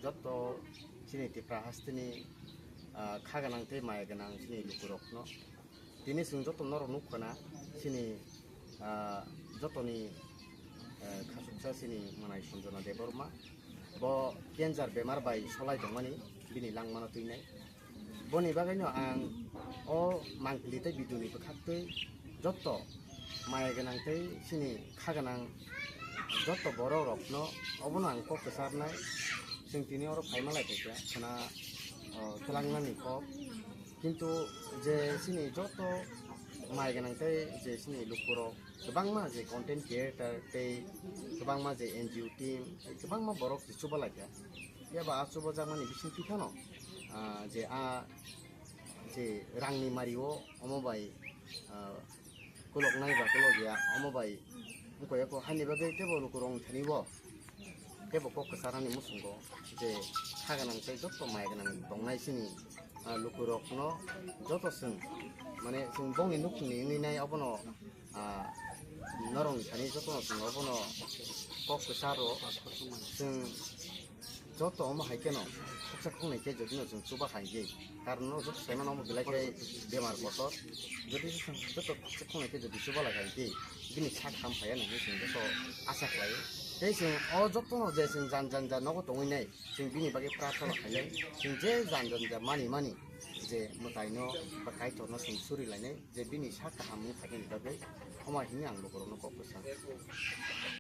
Joto sini ti prahastini khaganang te maiganang sini lukurokno tini sung joto norok nukkana sini jotoni khasuksa sini manai Sanjana Deborma bo cancer bemar bai solai dongmani bini langmano tuinai boni bagaino ang o mangkli te biduni bkhakte joto maiganang te sini khaganang joto borok rokno obono ang ko kesarnai जों दिनै अर फाइमालाय फैया खाना तेलांगानानि कप किन्तु जे सिनि जत माइ गोनांथाय जे सिनि लुकपुराव गोबांमा जे कन्टेन्ट क्रिएटर तै गोबांमा जे एनजिअ टीम गोबांमा बरक सुबालायखा याबा आसुबा जामानि बिसिन पिखानो जे जे रांनि मारिओ अमबाय कुलकनाय बा कुलगिया अमबाय मुखयाखौ हानि बागै तेबो लुकुरं थानिबो Kebo kok kesarani musungo je khaganang tei joto maiganang dongnai sini lukurokno joto sung mane sung bongni nukni nginai obono norong thani joto sung obono kok kesaro sung joto omo haikeno koksa khongnai ke jodino sung chuba khaigi karno joto seman omo bilai kai bemar kotor jodi sung joto koksa khongnai ke jodi chuba lagai bini sak kham phaya nang sung joto asa khlai 대신 어저토노 대신 잔잔자 너고 동이네 지금 비니 바게 프라토로 하네 지금 제 잔잔자 많이 이제 뭐 다이노 바카이 토노 숨소리 라네 제 비니 샤카 함니 타긴 바게 어마 힘이 안 로고로 놓고